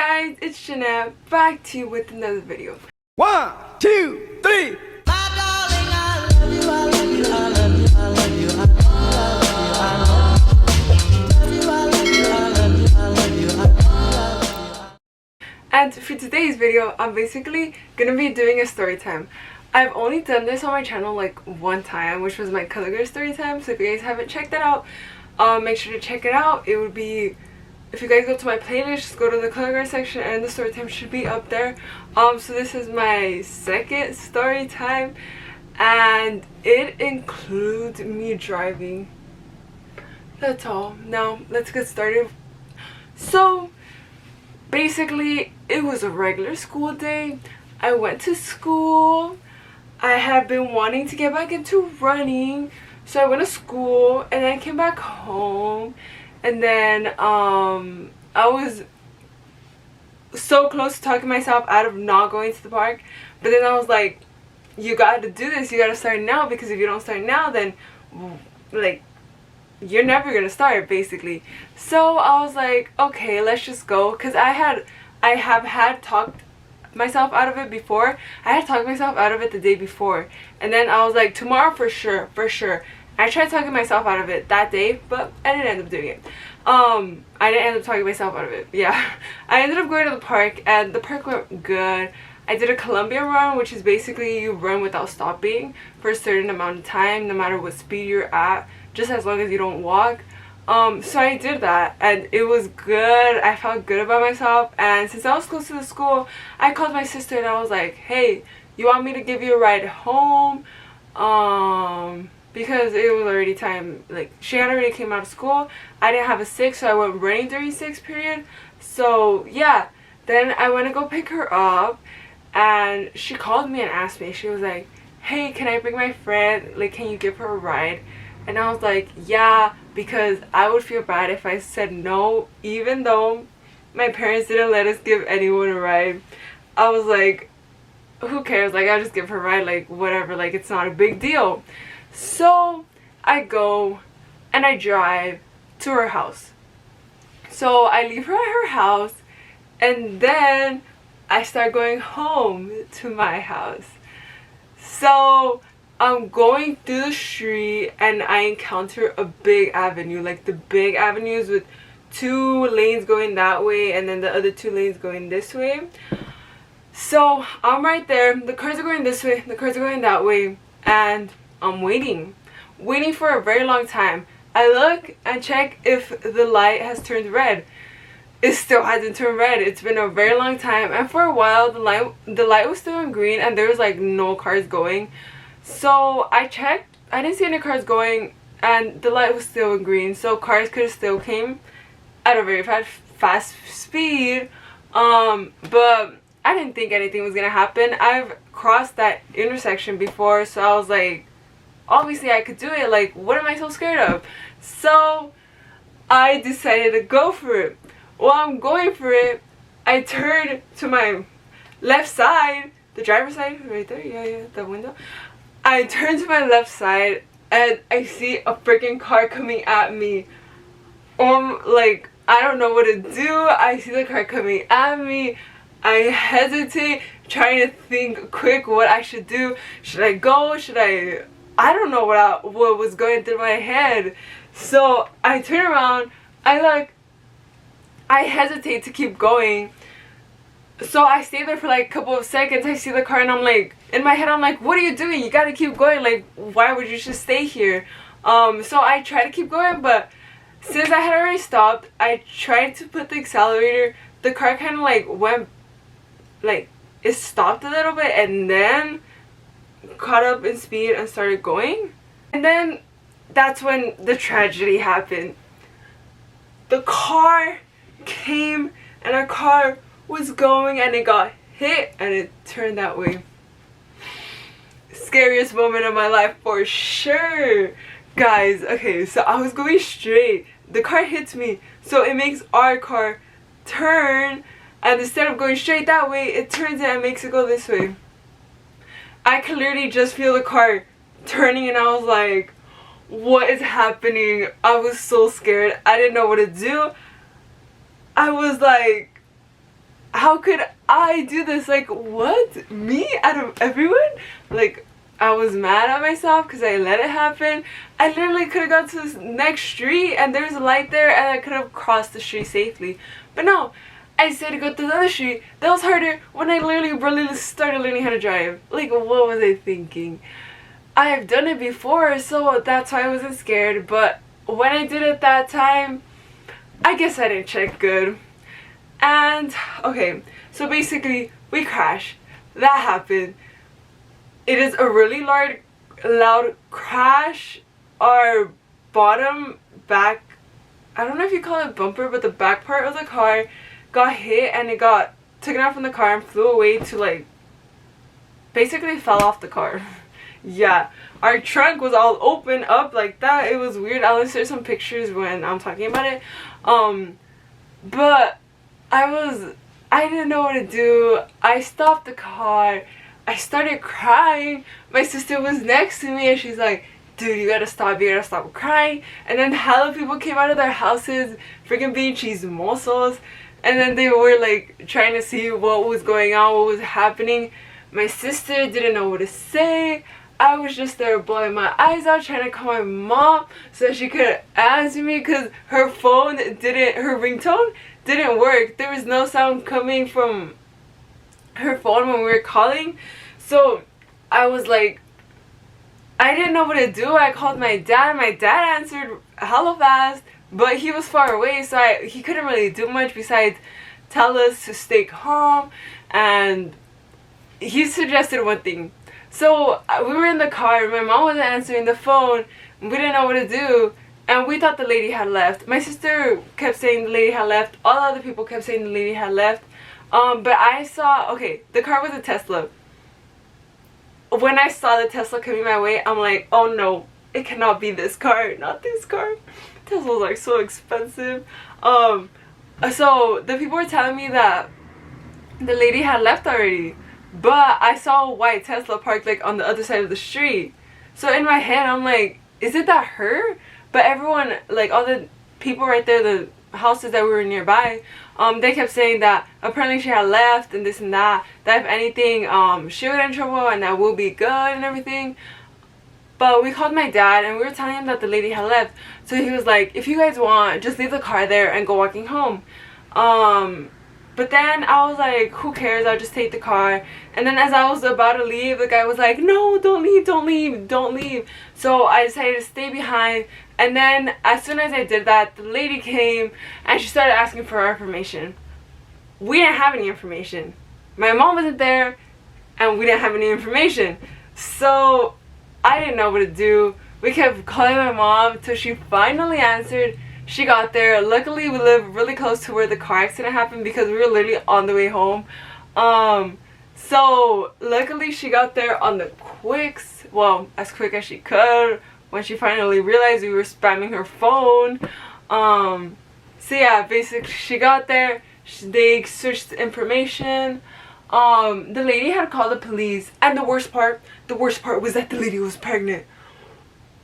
guys, it's Jannett back to you with another video. 1, 2, 3. And for today's video, I'm basically gonna be doing a story time. I've only done this on my channel like one time, which was my color girl story time. So if you guys haven't checked that out, make sure to check it out. It would be, if you guys go to my playlist, just go to the color girl section and the story time should be up there. So this is my second story time and it includes me driving. That's all. Now let's get started. So basically it was a regular school day. I went to school. I had been wanting to get back into running, so I went to school and then I came back home, and then I was so close to talking myself out of not going to the park, but then I was like, you gotta do this, you gotta start now, because if you don't start now, then like you're never gonna start, basically. So I was like, okay, let's just go, because I have had talked myself out of it before. I had talked myself out of it the day before, and then I was like, tomorrow for sure. I tried talking myself out of it that day, but I didn't end up doing it. I didn't end up talking myself out of it. Yeah, I ended up going to the park, and the park went good. I did a Colombian run, which is basically you run without stopping for a certain amount of time, no matter what speed you're at, just as long as you don't walk. So I did that and it was good. I felt good about myself, and since I was close to the school, I called my sister and I was like, hey, you want me to give you a ride home? Because it was already time, like she had already came out of school. I didn't have a 6, so I went running during 6 period. So yeah, then I went to go pick her up and she called me and asked me, she was like, hey, can I bring my friend, like can you give her a ride? And I was like, yeah, because I would feel bad if I said no, even though my parents didn't let us give anyone a ride. I was like, who cares, like I'll just give her a ride, like whatever, like it's not a big deal. So I go and I drive to her house. So I leave her at her house and then I start going home to my house. So I'm going through the street and I encounter a big avenue, like the big avenues with 2 lanes going that way and then the other 2 lanes going this way. So I'm right there, the cars are going this way, the cars are going that way, and I'm waiting for a very long time. I look and check if the light has turned red. It still hasn't turned red. It's been a very long time, and for a while the light was still in green and there was like no cars going. So I checked, I didn't see any cars going and the light was still in green, so cars could have still came at a very fast speed. But I didn't think anything was gonna happen. I've crossed that intersection before, so I was like, obviously I could do it, like what am I so scared of? So I decided to go for it. While I'm going for it, I turned to my left side, the driver's side right there, yeah, the window. I turn to my left side and I see a freaking car coming at me. Like I don't know what to do. I see the car coming at me. I hesitate, trying to think quick what I should do. Should I go? Should I don't know what was going through my head. So I turn around, I hesitate to keep going. So I stay there for like a couple of seconds. I see the car and I'm like, in my head I'm like, what are you doing? You gotta keep going. Like, why would you just stay here? So I try to keep going, but since I had already stopped, I tried to put the accelerator. The car kind of like went, like it stopped a little bit and then caught up in speed and started going. And then that's when the tragedy happened. The car came and our car was going and it got hit and it turned that way. Scariest moment of my life for sure, guys. Okay, so I was going straight, the car hits me, so it makes our car turn, and instead of going straight that way, it turns and makes it go this way. I could literally just feel the car turning and I was like, what is happening? I was so scared. I didn't know what to do. I was like, how could I do this? Like, what? Me? Out of everyone? Like, I was mad at myself because I let it happen. I literally could have gone to this next street and there's a light there and I could have crossed the street safely. But no, I decided to go to the other street. That was harder when I literally really started learning how to drive. Like, what was I thinking? I have done it before, so that's why I wasn't scared. But when I did it that time, I guess I didn't check good. And, okay, so basically, we crashed. That happened. It is a really loud crash. Our bottom back, I don't know if you call it bumper, but the back part of the car got hit and it got taken out from the car and flew away to, like, basically fell off the car. Yeah, our trunk was all open up like that. It was weird. I'll insert some pictures when I'm talking about it. But I didn't know what to do. I stopped the car. I started crying. My sister was next to me and she's like, dude, you gotta stop crying. And then hella people came out of their houses freaking being chismosos. And then they were like trying to see what was going on, what was happening. My sister didn't know what to say. I was just there blowing my eyes out trying to call my mom so that she could answer me because her ringtone didn't work. There was no sound coming from her phone when we were calling. So I was like, I didn't know what to do. I called my dad. My dad answered hella fast, but he was far away, so he couldn't really do much besides tell us to stay calm, and he suggested one thing. So we were in the car, my mom wasn't answering the phone, we didn't know what to do, and we thought the lady had left. My sister kept saying the lady had left, all the other people kept saying the lady had left, but I saw, okay, the car was a Tesla. When I saw the Tesla coming my way, I'm like, oh no, it cannot be this car, not this car. Teslas are so expensive. So the people were telling me that the lady had left already, but I saw a white Tesla parked like on the other side of the street. So in my head I'm like, is it that her? But everyone, like all the people right there, the houses that we were nearby, they kept saying that apparently she had left and this and that if anything she would get in trouble and that we'll be good and everything. But we called my dad and we were telling him that the lady had left. So he was like, if you guys want, just leave the car there and go walking home. But then I was like, who cares, I'll just take the car. And then as I was about to leave, the guy was like, no, don't leave, don't leave, don't leave. So I decided to stay behind. And then as soon as I did that, the lady came and she started asking for our information. We didn't have any information. My mom wasn't there and we didn't have any information. So I didn't know what to do. We kept calling my mom till she finally answered. She got there. Luckily we live really close to where the car accident happened because we were literally on the way home. So luckily she got there on the quicks, well, as quick as she could, when she finally realized we were spamming her phone. So yeah, basically she got there, they searched the information. The lady had called the police, and the worst part was that the lady was pregnant.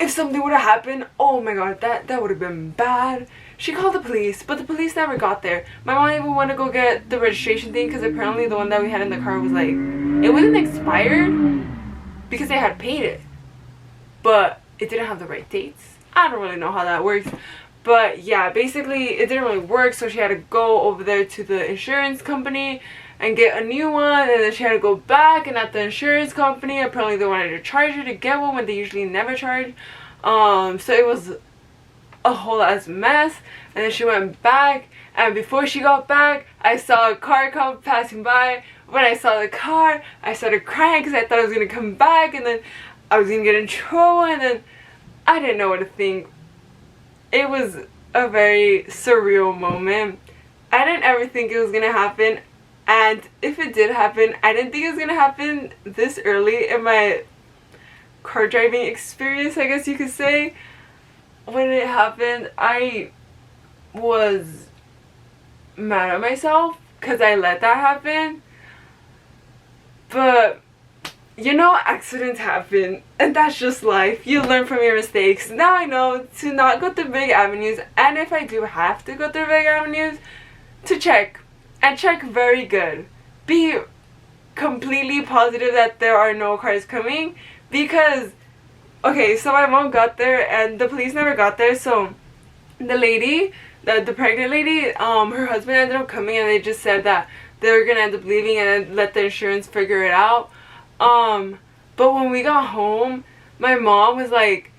If something would have happened, oh my god, that would have been bad. She called the police, but the police never got there. My mom even wanted to go get the registration thing because apparently the one that we had in the car was like, it wasn't expired because they had paid it, but it didn't have the right dates. I don't really know how that works, but yeah, basically it didn't really work, so she had to go over there to the insurance company and get a new one, and then she had to go back, and at the insurance company apparently they wanted to charge her to get one when they usually never charge. So it was a whole ass mess. And then she went back, and before she got back I saw a car come passing by. When I saw the car I started crying because I thought I was gonna come back and then I was gonna get in trouble, and then I didn't know what to think. It was a very surreal moment. I didn't ever think it was gonna happen. And if it did happen, I didn't think it was going to happen this early in my car driving experience, I guess you could say. When it happened, I was mad at myself because I let that happen. But, you know, accidents happen, and that's just life. You learn from your mistakes. Now I know to not go through big avenues, and if I do have to go through big avenues, to check and check very good. Be completely positive that there are no cars coming, because okay, so my mom got there and the police never got there, so the lady, the pregnant lady, her husband ended up coming, and they just said that they were gonna end up leaving and then let the insurance figure it out. But when we got home, my mom was like,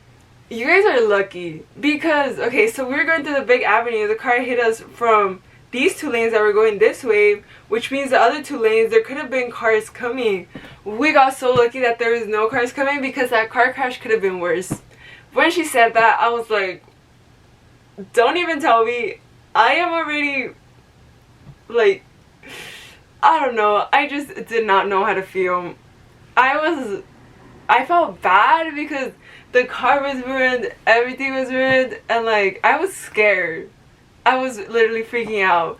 you guys are lucky, because okay, so we were going through the big avenue, the car hit us from these two lanes that were going this way, which means the other two lanes there could have been cars coming. We got so lucky that there was no cars coming, because that car crash could have been worse. When she said that, I was like, don't even tell me. I am already, like, I don't know, I just did not know how to feel. I felt bad because the car was ruined, everything was ruined, and like, I was scared. I was literally freaking out.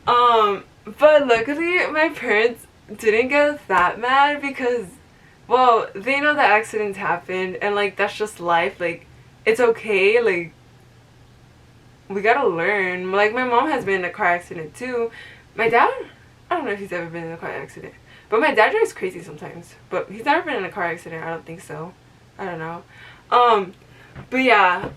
But luckily my parents didn't get that mad, because, well, they know that accidents happen, and like, that's just life. Like, it's okay, like, we gotta learn. Like, my mom has been in a car accident too. My dad, I don't know if he's ever been in a car accident, but my dad drives crazy sometimes, but he's never been in a car accident. I don't think so. I don't know. But yeah,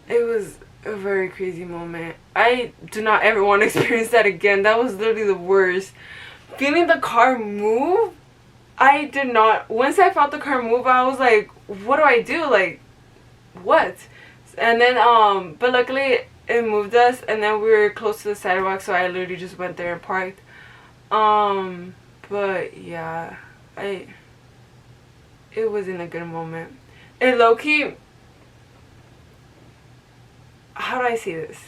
it was a very crazy moment. I do not ever want to experience that again. That was literally the worst. Feeling the car move, I did not. Once I felt the car move, I was like, what do I do? Like, what? And then, but luckily it moved us, and then we were close to the sidewalk, so I literally just went there and parked. But yeah, it wasn't a good moment. It low-key, how do I say this?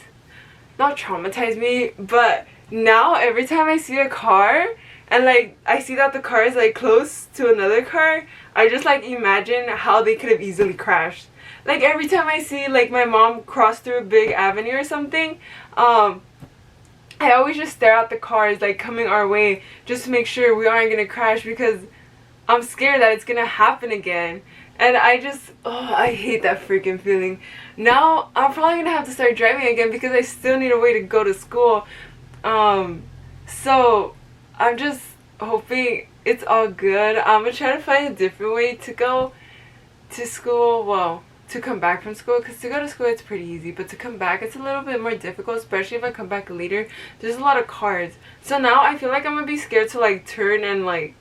Not traumatized me, but now every time I see a car and like I see that the car is like close to another car, I just like imagine how they could have easily crashed. Like, every time I see like my mom cross through a big avenue or something, I always just stare at the cars like coming our way, just to make sure we aren't gonna crash, because I'm scared that it's gonna happen again. And I just, oh, I hate that freaking feeling. Now I'm probably gonna have to start driving again, because I still need a way to go to school. So I'm just hoping it's all good. I'm gonna try to find a different way to go to school. Well, to come back from school, because to go to school it's pretty easy, but to come back it's a little bit more difficult, especially if I come back later. There's a lot of cars, so now I feel like I'm gonna be scared to like turn and like,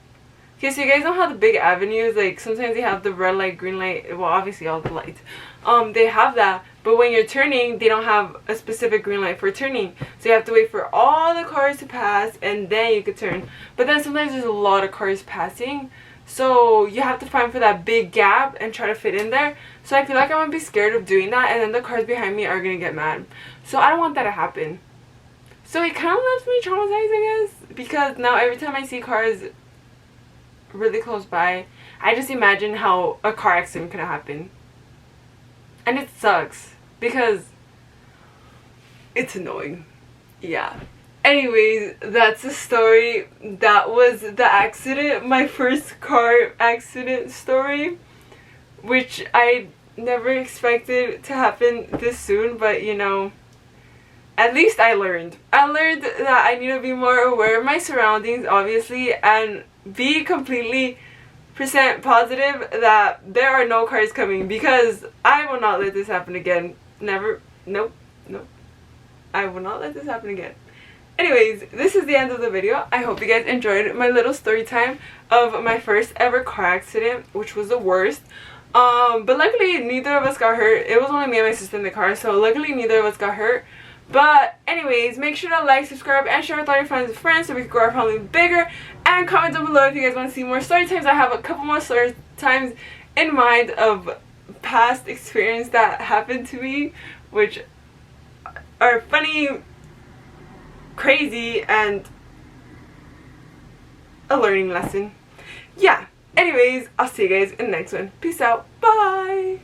okay, so you guys know how the big avenues, like sometimes they have the red light, green light, well obviously all the lights, they have that, but when you're turning they don't have a specific green light for turning, so you have to wait for all the cars to pass and then you could turn. But then sometimes there's a lot of cars passing, so you have to find for that big gap and try to fit in there. So I feel like I'm gonna be scared of doing that, and then the cars behind me are gonna get mad. So I don't want that to happen. So it kind of left me traumatized, I guess, because now every time I see cars really close by, I just imagine how a car accident could happen. And it sucks, because it's annoying. Yeah. Anyways, that's the story. That was the accident, my first car accident story, which I never expected to happen this soon, but you know, at least I learned. I learned that I need to be more aware of my surroundings, obviously, and be completely % positive that there are no cars coming, because I will not let this happen again. Never. Nope. Nope. I will not let this happen again. Anyways, this is the end of the video. I hope you guys enjoyed my little story time of my first ever car accident, which was the worst. But luckily neither of us got hurt. It was only me and my sister in the car, so luckily neither of us got hurt. But anyways, make sure to like, subscribe, and share with all your friends so we can grow our family bigger. And comment down below if you guys want to see more story times. I have a couple more story times in mind of past experience that happened to me, which are funny, crazy, and a learning lesson. Yeah. Anyways, I'll see you guys in the next one. Peace out. Bye.